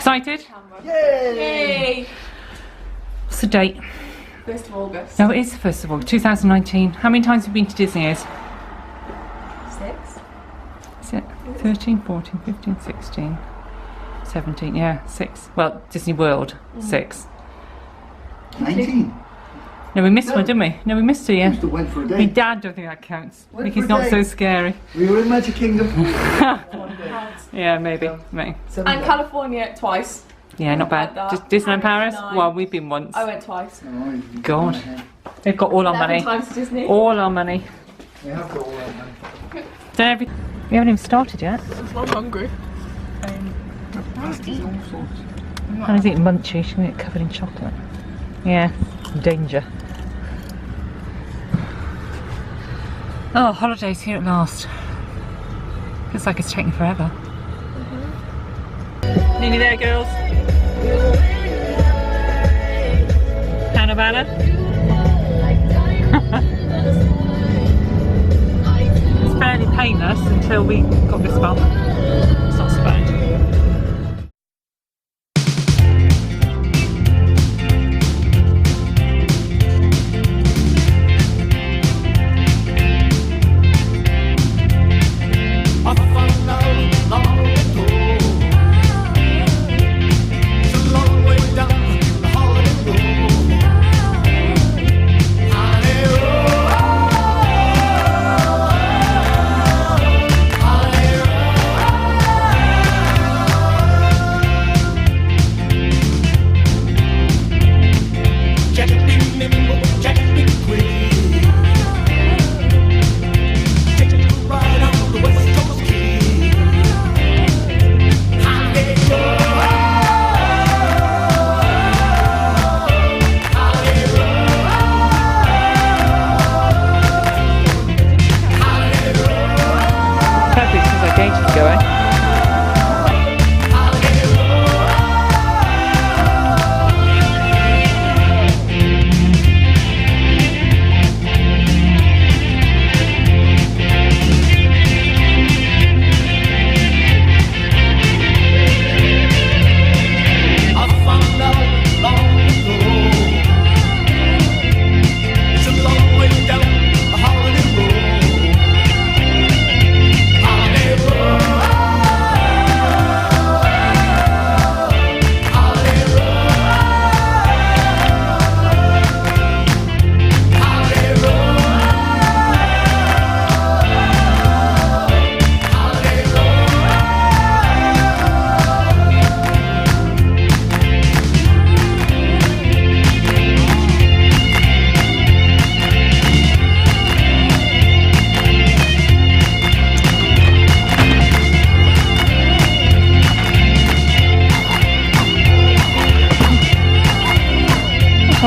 Excited? Yay! Yay! What's the date? 1st of August. No, it is the 1st of August, 2019. How many times have you been to Disney? Is 6. it 13, 14, 15, 16, 17? Yeah, 6. Well, Disney World, 6. 19. No, we missed one, didn't we? No, we missed two, We yeah. just went for a My day. dad don't think that counts. Went Mickey's for a not day. so scary. We were in Magic Kingdom. Yeah, maybe. Maybe. And California twice. Yeah, not bad. Like that. Disneyland Paris? Nine. Well, we've been once. I went twice. God. They've got all our 11 money. times to Disney. All our money. We have got all that money. We haven't even started yet. I'm hungry. Pasties, all sorts. Hannah's eating munchies. She's going to get covered in chocolate. Yeah, danger. Oh, holidays here at last. Feels like it's taking forever. Nearly there, girls. Hannah Banner. It's fairly painless until we got this far. It's not so bad.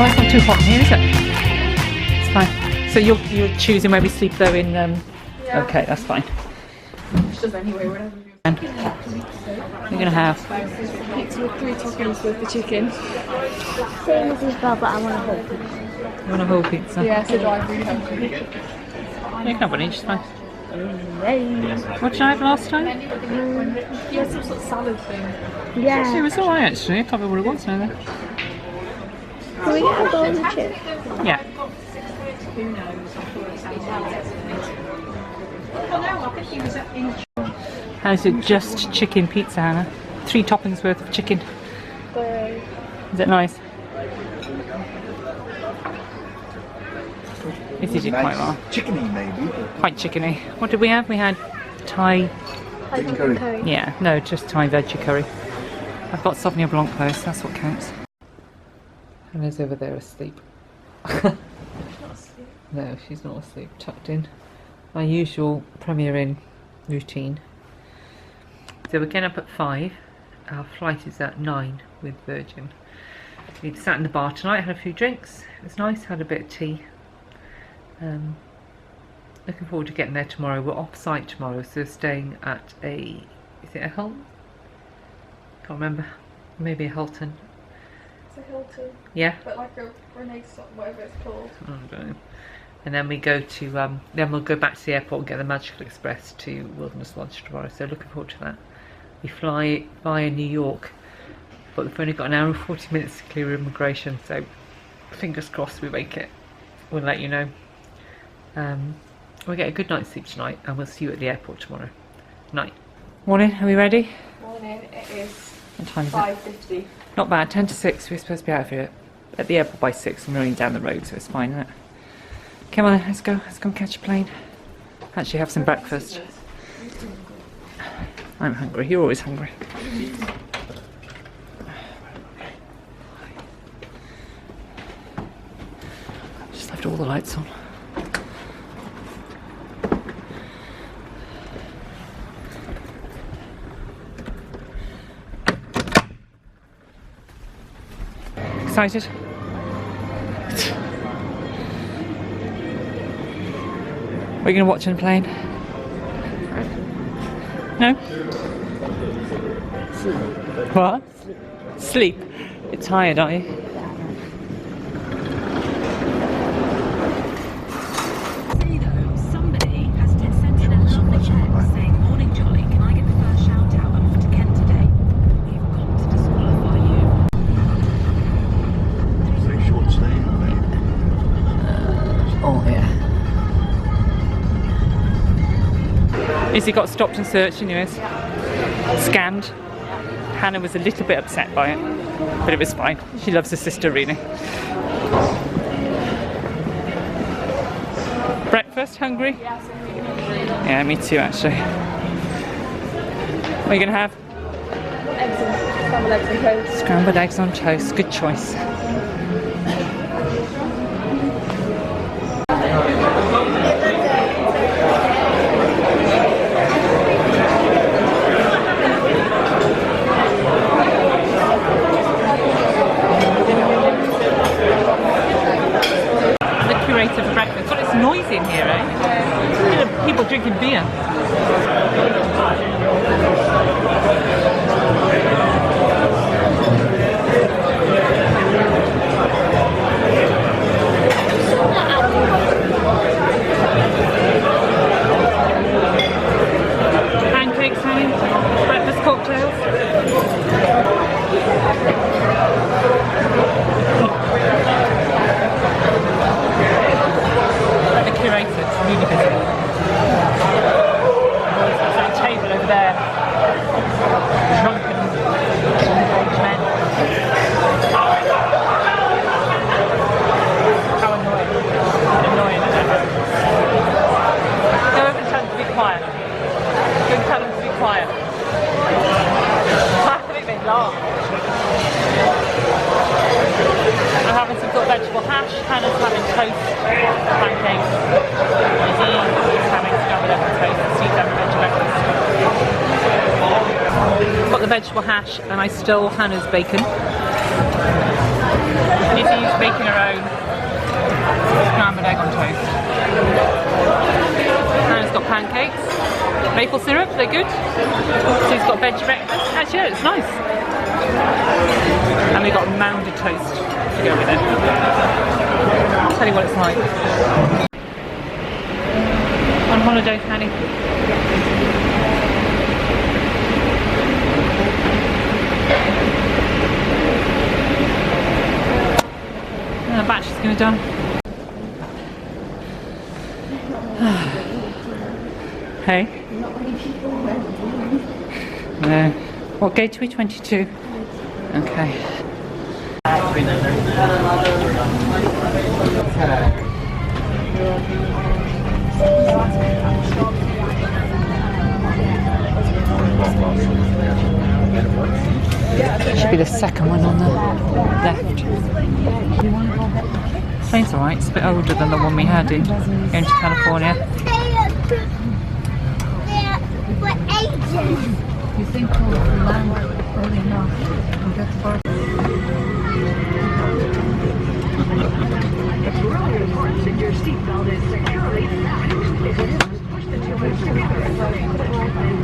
Oh, it's not too hot in here, is it? It's fine. So you're choosing where we sleep though in Yeah. Okay, that's fine. Which does anyway, whatever. You're gonna have Pizza with 3 toppings with the chicken. Same as well, but I want a whole pizza. you want a whole pizza? Yeah, so do I really hungry. You can have one each, it's fine. Yay. What did I have last time? You had some sort of salad thing. It Yeah. was alright actually, I can't remember what it was now then. Can we get a bowl of chips? Yeah. How's it just chicken pizza, Hannah? 3 toppings worth of chicken. Is it nice? This is quite well. Chickeny maybe. Quite chickeny. What did we have? We had Thai. Chicken curry. curry. Yeah, no, just Thai veggie curry. I've got Sauvignon Blanc though, so that's what counts. Hannah's over there asleep. No, she's not asleep. Tucked in. My usual Premier Inn routine. So we're getting up at 5. Our flight is at 9 with Virgin. We've sat in the bar tonight, had a few drinks. It was nice, had a bit of tea. Looking forward to getting there tomorrow. We're off site tomorrow, so staying at a, is it a Hilton? Can't remember. Maybe a Hilton. It's a Hilton, Yeah. but like a Renaissance, whatever it's called. I don't know. And then we go to then we'll go back to the airport and get the Magical Express to Wilderness Lodge tomorrow. So looking forward to that. We fly via New York but we've only got an hour and 40 minutes to clear immigration, so fingers crossed we make it. We'll let you know. We'll get a good night's sleep tonight, and we'll see you at the airport tomorrow. Night. Morning, are we ready? Morning, it is What time is it? 5:50. Not bad, 10 to 6. We're supposed to be out of here at the airport by 6, and we're only down the road, so it's fine, isn't it? Come on, let's go. Let's come catch a plane. Actually have some breakfast. I'm hungry. You're always hungry. Just left all the lights on. Excited? Are you going to watch on the plane? No? Sleep. What? Sleep. You're tired, aren't you? Say though, somebody has sent in a lovely text saying, "Morning Jolly, can I get the first shout out? I'm off to Kent today. We've got to disqualify you." Say short stay, maybe. Oh, yeah. Izzy got stopped and searched anyways. Scanned. Hannah was a little bit upset by it, but it was fine. She loves her sister really. Breakfast, hungry? Yeah, me too actually. What are you going to have? Scrambled eggs and toast. Scrambled eggs on toast, good choice. For breakfast. God, it's noisy in here, eh? Look at people drinking beer. Pancakes, honey. Breakfast cocktails. Curated, really busy. There's a table over there. Drunken old men. How annoying. Annoying, isn't it? Go over and tell them to be quiet. Go and tell them to be quiet. I think they laugh. I'm having some sort of vegetable hash. Hannah's having toast, pancakes. Izzy's having scrambled eggs and toast. Steve's having veg breakfast. Got the vegetable hash, and I stole Hannah's bacon. Izzy's making her own scrambled egg on toast. Hannah's got pancakes. Maple syrup, they're good. Steve's got veg breakfast. Actually, yeah, it's nice. And we got mounded toast to go with it. I'll tell you what it's like. On holiday, Fanny. And the batch is going to be done. Hey? No. What gate are we? 22? Okay. Should be the second one on the left. Plane's alright, it's a bit older than the one we had in going to California. You think we'll land early enough and get to Barcelona? It's really important that your seatbelt is securely fastened. If it isn't, push the two ends together and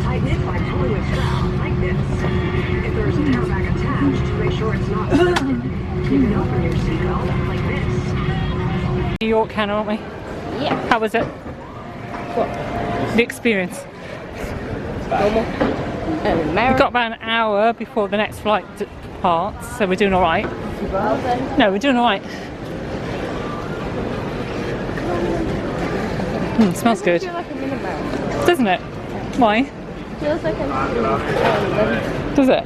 tighten it by pulling it down like this. If there's an airbag attached, make sure it's not lifted. You can open your seatbelt like this. New York, Hannah, aren't we? Yeah. How was it? What? The experience. Normal. We got about an hour before the next flight parts, so we're doing all right. No, we're doing all right. Smells good, I feel like I'm in a marathon. doesn't it? Why? Feels like I'm Does it?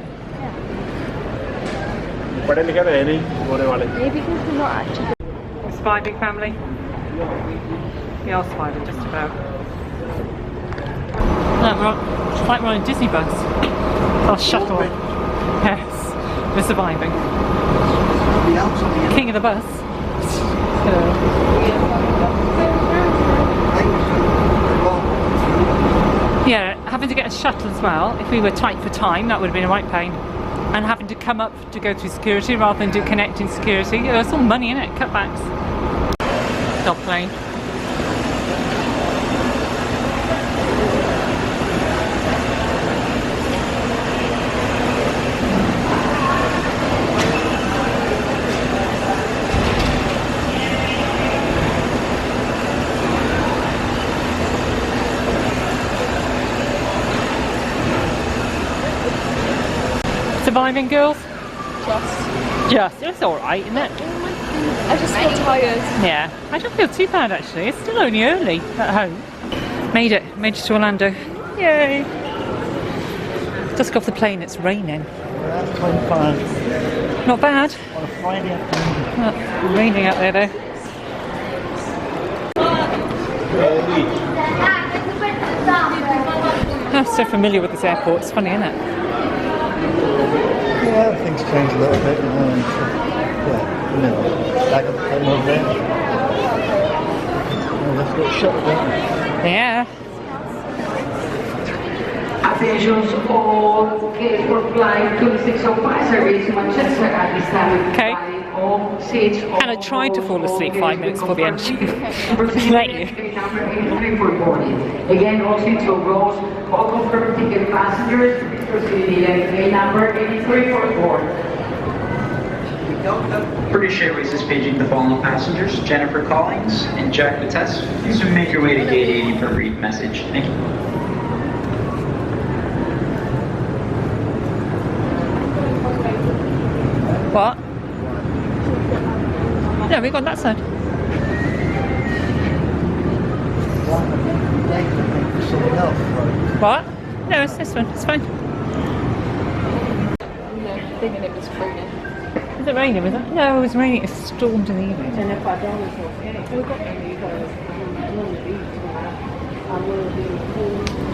maybe because we're not actually. We're surviving, family. We are surviving, just about. No, it's like we're on a Disney bus. Our shuttle. Yes, we're surviving. Somebody else on the end. King of the bus. Yeah, having to get a shuttle as well. If we were tight for time, that would have been a right pain. And having to come up to go through security rather than do connecting security. It's all money in it, cutbacks. Dog plane. Surviving, girls? Just. It's alright, isn't it? I just feel tired. Yeah. I don't feel too bad actually. It's still only early at home. Made it to Orlando. Yay! Just got off the plane, it's raining. That's 25 Not bad. on a Friday afternoon. Not raining out there though. I'm so familiar with this airport, it's funny, isn't it? Yeah, things change a little bit, you know. And, back up the plane over there. Oh, let's get shut down. Yeah. Attention all for flight 2605 service Manchester at this time. Okay. All seats. And I tried to fall asleep 5 minutes before the engine. Let you. Number 83 for boarding. Again, all seats will close. All confirmed ticket passengers. Proceed gate number 83 for board. British Airways is paging the following passengers: Jennifer Collins and Jack Vitesse. Please make your way to gate 80 for a brief message. Thank you. What? No, we got that side. Something else. What? No, it's this one. It's fine. Thinking it was raining. Is it raining? Was it? No, it was raining. It stormed in the evening. And if I don't, it's okay. We got any because I'm going to be tomorrow. I'm going to be cool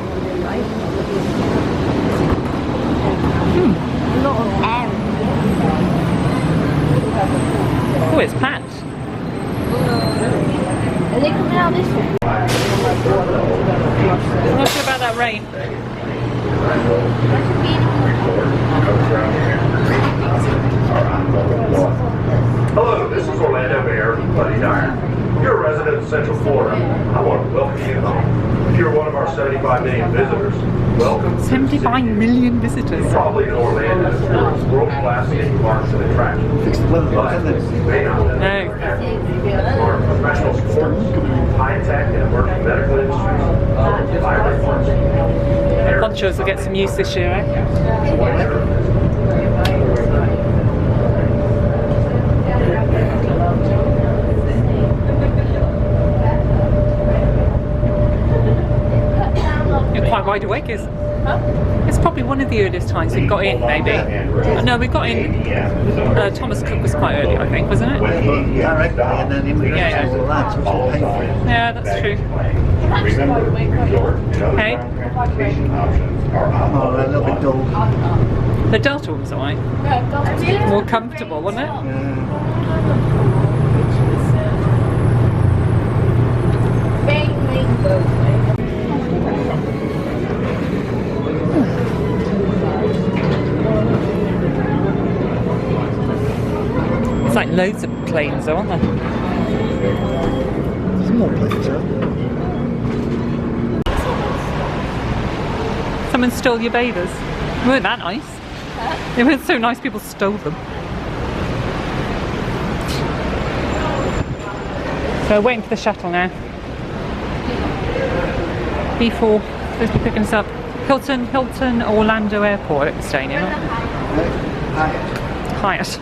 Monday night. A lot of air. Oh, it's packed. Are they coming out this way? I'm not sure about that rain. Hello, this is Orlando Mayor Buddy Dyer. If you're a resident of Central Florida, I want to welcome you home. If you're one of our 75 million visitors, welcome. 75 million visitors. You probably know Orlando for its world-class theme parks and attractions. Fix the weather, But isn't it? you may not know No. our professional sports, high-tech and emerging medical industries, vibrant parks. Ponchos will get some use this year, eh? You're quite wide awake, is? It's probably one of the earliest times we've got in, maybe. No, we got in. Thomas Cook was quite early, I think, wasn't it? Directly, and then immigrants Yeah. and all that, so it's all painful. Yeah, that's true. Hey, Oh, a little bit dull. the Delta one was alright. More comfortable, wasn't it? It's like loads of planes, though, aren't there? Some more planes, huh? Someone stole your bathers. They weren't that nice. They weren't so nice, people stole them. So waiting for the shuttle now. B4, supposed to be picking us up. Hilton, Orlando Airport, staying in. Hi. Hyatt.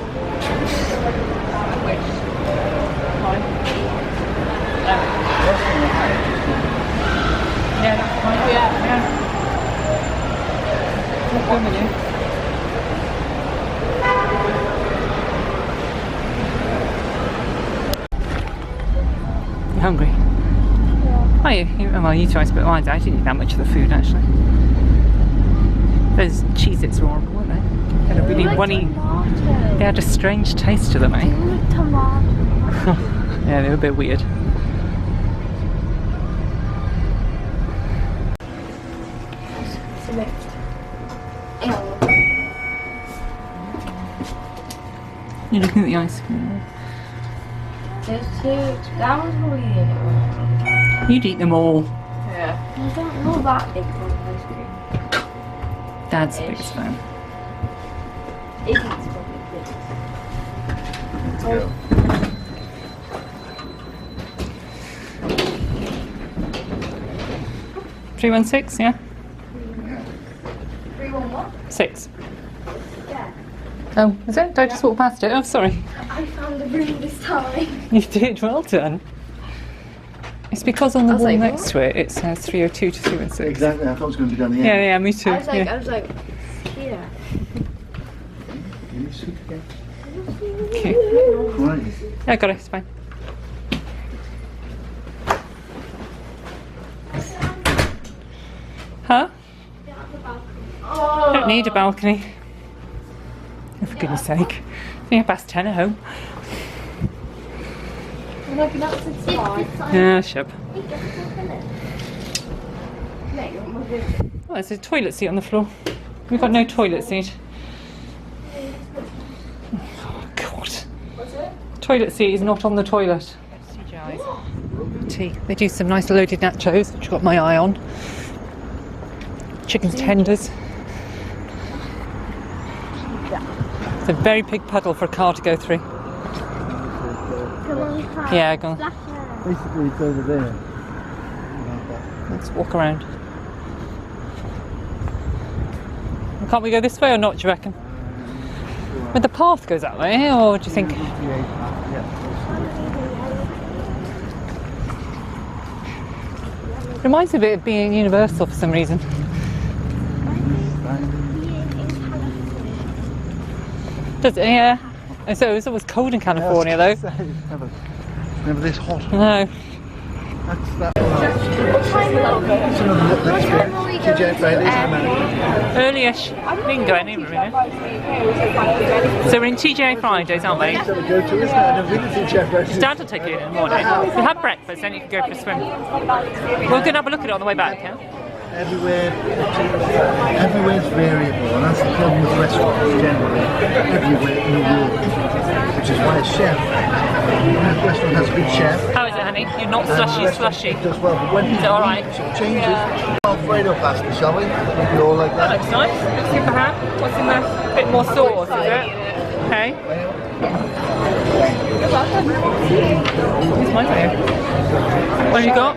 Yeah, that's fine. Oh, yeah. Yeah. What's going with you? You hungry? Yeah. Are you? Well, you tried, but I didn't eat that much of the food actually. Those Cheez-Its were horrible, weren't they? They had a really runny. They had a strange taste to them, eh? Yeah, they were a bit weird. You're looking at the ice cream. There's two. That one's probably in it. You'd eat them all. Yeah. I don't know that big one ice cream. Dad's the biggest fan. Iggy's probably big. Let's go. 316, yeah? 311? 6. Yeah. Oh, is it? Did I just walk past it? Oh, sorry. I found the room this time. You did, well done. It's because on the I was wall like, next what? to it, it says 302 to 316. Exactly, I thought it was going to be down the Yeah, end. yeah, me too. I was like, yeah. here. You need soup again? Okay. Right. Yeah, I got it, it's fine. Huh? Don't need a balcony. Oh, for goodness sake. It's only past 10 at home. Like an upset slide. Yeah, shut up. Oh, there's a toilet seat on the floor. We've got no toilet seat. Oh, God. What's it? Toilet seat is not on the toilet. Tea. They do some nice loaded nachos, which I've got my eye on. Chicken tenders. It's a very big puddle for a car to go through. Yeah, go on. Basically, it's over there. Let's walk around. Can't we go this way or not, do you reckon? But the path goes that way, or do you think? Reminds me a bit of being Universal for some reason. Does it? Yeah. And so it's always cold in California, though. Never this hot. No. That's that. It's another look next year. TJ Fridays in America. Early-ish. We can go anywhere, really. So we're in TJ Fridays, aren't we? So we go to, isn't it? I've never been to TJ Fridays. Dad will take you in the morning. We have breakfast, then you can go for a swim. We're going to have a look at it on the way back, yeah? Everywhere's variable, and that's the problem with restaurants generally. Everywhere in the world, which is why a chef, when a restaurant has a good chef. How is it, honey? You're not slushy. It does well, but when Is it all right? it changes. Alfredo pasta, shall we? Maybe all like That that. looks nice. Looks good for ham. What's in there? A bit more sauce, is it? Okay. Here's my favourite. What have you got?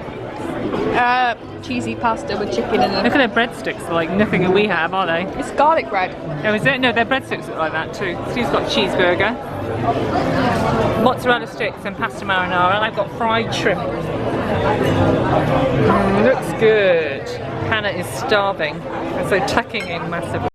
Cheesy pasta with chicken in Look at their breadsticks. They're like nothing that we have, are they? It's garlic bread. Oh, is it? No, their breadsticks look like that too. Steve's got cheeseburger, mozzarella sticks and pasta marinara, and I've got fried shrimp. Looks good. Hannah is starving, and so tucking in massively.